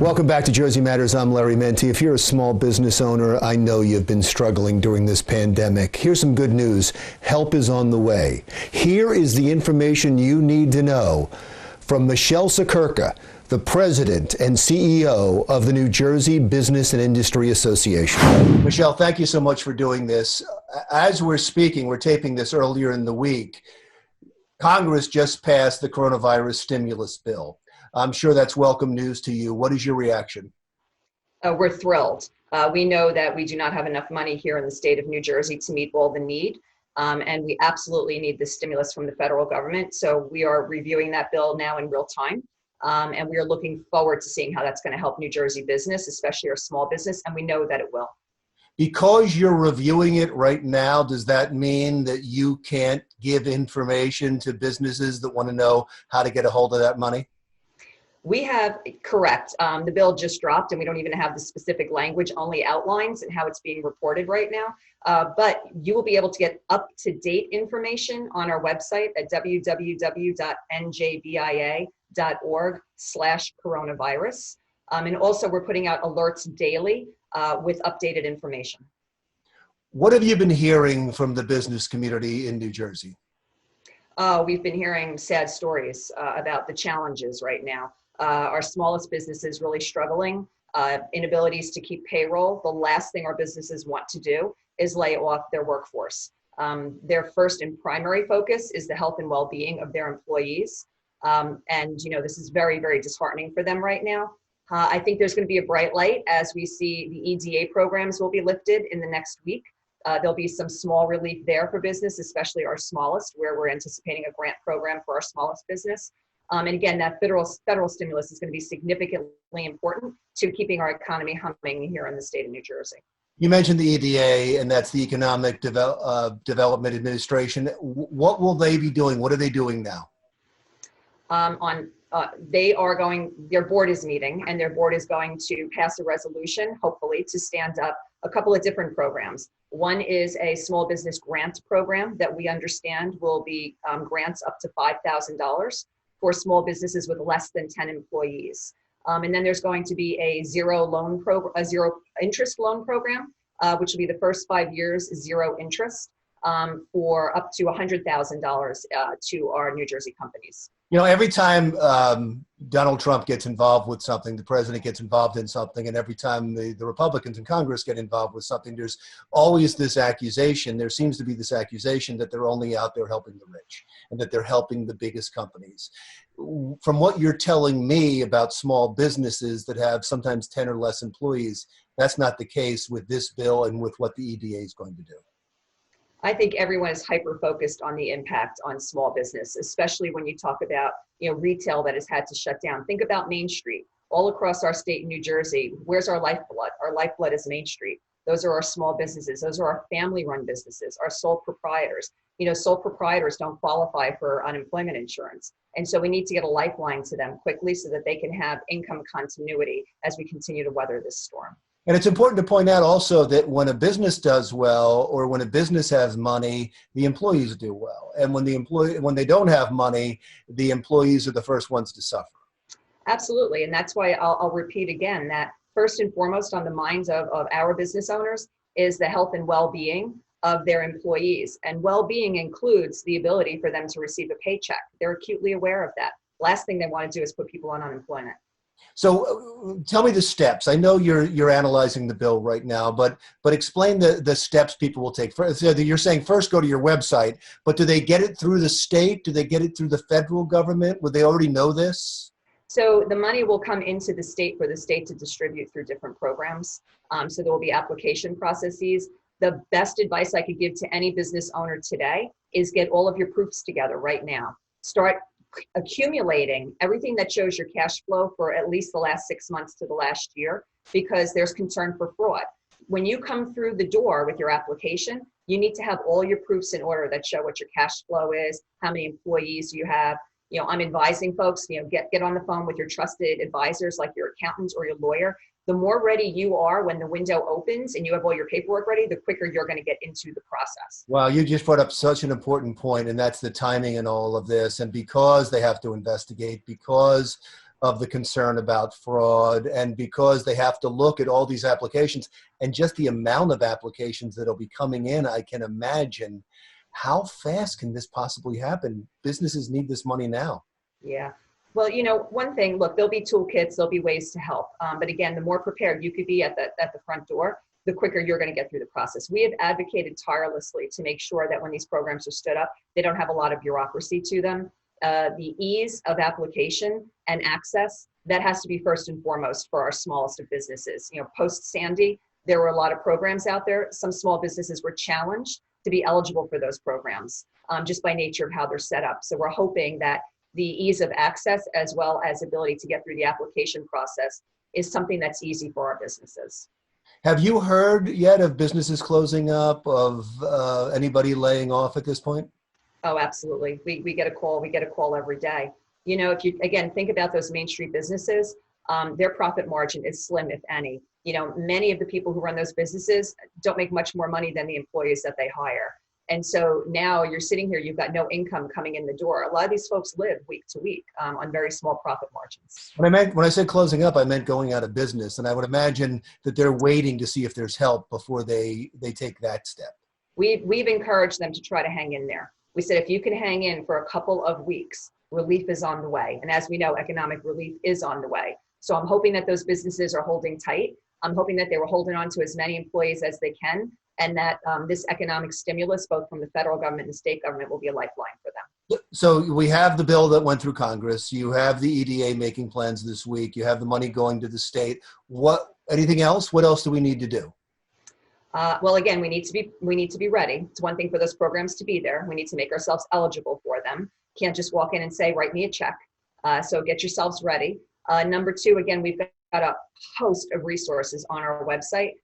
Welcome back to Jersey Matters. I'm Larry Mendte. If you're a small business owner, I know you've been struggling during this pandemic. Here's some good news. Help is on the way. Here is the information you need to know from Michele Siekerka, the president and CEO of the New Jersey Business and Industry Association. Michele, thank you so much for doing this. As we're speaking, we're taping this earlier in the week, Congress just passed the coronavirus stimulus bill. I'm sure that's welcome news to you. What is your reaction? We're thrilled. We know that we do not have enough money here in the state of New Jersey to meet all the need, and we absolutely need the stimulus from the federal government. So we are reviewing that bill now in real time, and we are looking forward to seeing how that's going to help New Jersey business, especially our small business, and we know that it will. Because you're reviewing it right now, does that mean that you can't give information to businesses that want to know how to get a hold of that money? We have, correct. The bill just dropped and we don't even have the specific language, only outlines and how it's being reported right now. But you will be able to get up-to-date information on our website at www.njbia.org/coronavirus. And also we're putting out alerts daily with updated information. What have you been hearing from the business community in New Jersey? We've been hearing sad stories about the challenges right now. Our smallest businesses really struggling, inabilities to keep payroll. The last thing our businesses want to do is lay off their workforce. Their first and primary focus is the health and well-being of their employees. And this is very, very disheartening for them right now. I think there's going to be a bright light as we see the EDA programs will be lifted in the next week. There'll be some small relief there for business, especially our smallest, where we're anticipating a grant program for our smallest business. And again, that federal stimulus is going to be significantly important to keeping our economy humming here in the state of New Jersey. You mentioned the EDA, and that's the Economic Development Administration. What will they be doing? What are they doing now? Their board is meeting, and their board is going to pass a resolution, hopefully, to stand up a couple of different programs. One is a small business grant program that we understand will be grants up to $5,000 for small businesses with less than 10 employees. And then there's going to be a zero interest loan program, which will be the first 5 years, zero interest, for up to $100,000 to our New Jersey companies. Every time Donald Trump gets involved with something, the president gets involved in something, and every time the Republicans in Congress get involved with something, there's always this accusation. There seems to be this accusation that they're only out there helping the rich and that they're helping the biggest companies. From what you're telling me about small businesses that have sometimes 10 or less employees, that's not the case with this bill and with what the EDA is going to do. I think everyone is hyper-focused on the impact on small business, especially when you talk about retail that has had to shut down. Think about Main Street. All across our state in New Jersey, where's our lifeblood? Our lifeblood is Main Street. Those are our small businesses. Those are our family-run businesses, our sole proprietors. Sole proprietors don't qualify for unemployment insurance. And so we need to get a lifeline to them quickly so that they can have income continuity as we continue to weather this storm. And it's important to point out also that when a business does well, or when a business has money, the employees do well. And when they don't have money, the employees are the first ones to suffer. Absolutely. And that's why I'll repeat again that first and foremost on the minds of our business owners is the health and well-being of their employees. And well-being includes the ability for them to receive a paycheck. They're acutely aware of that. Last thing they want to do is put people on unemployment. So tell me the steps. I know you're analyzing the bill right now, but explain the steps people will take. So you're saying first go to your website, but do they get it through the state? Do they get it through the federal government? Would they already know this? So the money will come into the state for the state to distribute through different programs. So there will be application processes. The best advice I could give to any business owner today is get all of your proofs together right now. Start accumulating everything that shows your cash flow for at least the last 6 months to the last year, because there's concern for fraud. When you come through the door with your application, you need to have all your proofs in order that show what your cash flow is, how many employees you have. I'm advising folks, get on the phone with your trusted advisors like your accountant or your lawyer. The more ready you are when the window opens and you have all your paperwork ready, the quicker you're going to get into the process. Wow, you just brought up such an important point, and that's the timing in all of this. And because they have to investigate, because of the concern about fraud, and because they have to look at all these applications and just the amount of applications that'll be coming in, I can imagine how fast can this possibly happen? Businesses need this money now. Yeah. Well, one thing, look, there'll be toolkits, there'll be ways to help. But again, the more prepared you could be at the front door, the quicker you're going to get through the process. We have advocated tirelessly to make sure that when these programs are stood up, they don't have a lot of bureaucracy to them. The ease of application and access, that has to be first and foremost for our smallest of businesses. Post Sandy, there were a lot of programs out there. Some small businesses were challenged to be eligible for those programs, just by nature of how they're set up. So we're hoping that the ease of access as well as ability to get through the application process is something that's easy for our businesses. Have you heard yet of businesses closing up, of anybody laying off at this point? Oh, absolutely. We get a call. We get a call every day. If you, again, think about those Main Street businesses, their profit margin is slim, if any. Many of the people who run those businesses don't make much more money than the employees that they hire. And so now you're sitting here, you've got no income coming in the door. A lot of these folks live week to week on very small profit margins. When I said closing up, I meant going out of business. And I would imagine that they're waiting to see if there's help before they take that step. We've encouraged them to try to hang in there. We said, if you can hang in for a couple of weeks, relief is on the way. And as we know, economic relief is on the way. So I'm hoping that those businesses are holding tight. I'm hoping that they were holding on to as many employees as they can, and that this economic stimulus, both from the federal government and state government, will be a lifeline for them. So we have the bill that went through Congress. You have the EDA making plans this week. You have the money going to the state. Anything else? What else do we need to do? Well, again, we need to be ready. It's one thing for those programs to be there. We need to make ourselves eligible for them. Can't just walk in and say, write me a check. So get yourselves ready. Number two, again, we've got a host of resources on our website.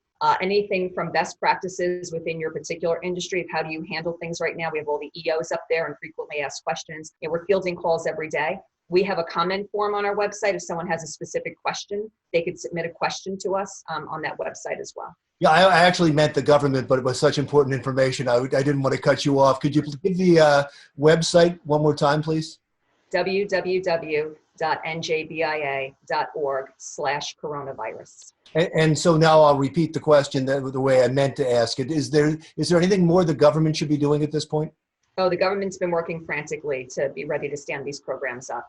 Anything from best practices within your particular industry of how do you handle things right now. We have all the EOs up there and frequently asked questions. We're fielding calls every day. We have a comment form on our website. If someone has a specific question, they could submit a question to us on that website as well. Yeah, I actually meant the government, but it was such important information. I didn't want to cut you off. Could you give the website one more time, please? www.njbia.org/coronavirus. And so now I'll repeat the question the way I meant to ask it. Is there anything more the government should be doing at this point? Oh, the government's been working frantically to be ready to stand these programs up.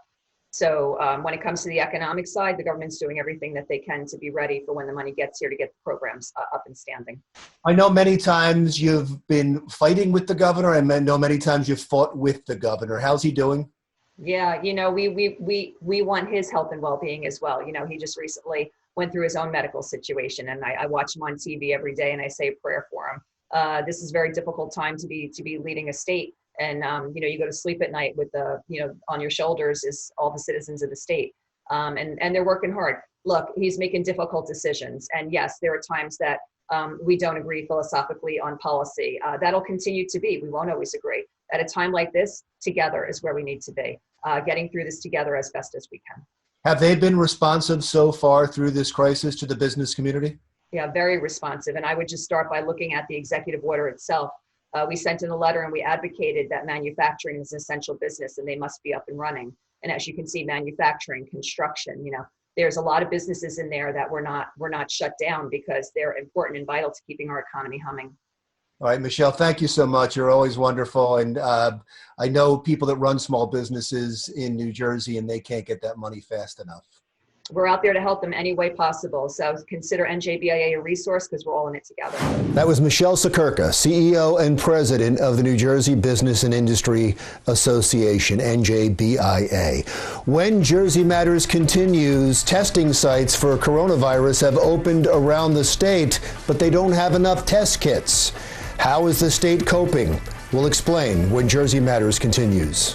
So when it comes to the economic side, the government's doing everything that they can to be ready for when the money gets here to get the programs up and standing. I know many times you've been fighting with the governor, and I know many times you've fought with the governor. How's he doing? Yeah, we want his health and well-being as well. He just recently went through his own medical situation, and I watch him on TV every day, and I say a prayer for him. This is a very difficult time to be leading a state. And, you go to sleep at night with on your shoulders is all the citizens of the state. And they're working hard. Look, he's making difficult decisions. And yes, there are times that we don't agree philosophically on policy. That'll continue to be. We won't always agree. At a time like this, together is where we need to be, getting through this together as best as we can. Have they been responsive so far through this crisis to the business community? Yeah, very responsive. And I would just start by looking at the executive order itself. We sent in a letter and we advocated that manufacturing is an essential business and they must be up and running. And as you can see, manufacturing, construction, there's a lot of businesses in there that we're not shut down because they're important and vital to keeping our economy humming. All right, Michele, thank you so much. You're always wonderful. And I know people that run small businesses in New Jersey and they can't get that money fast enough. We're out there to help them any way possible. So consider NJBIA a resource because we're all in it together. That was Michele Siekerka, CEO and President of the New Jersey Business and Industry Association, NJBIA. When Jersey Matters continues, testing sites for coronavirus have opened around the state, but they don't have enough test kits. How is the state coping? We'll explain when Jersey Matters continues.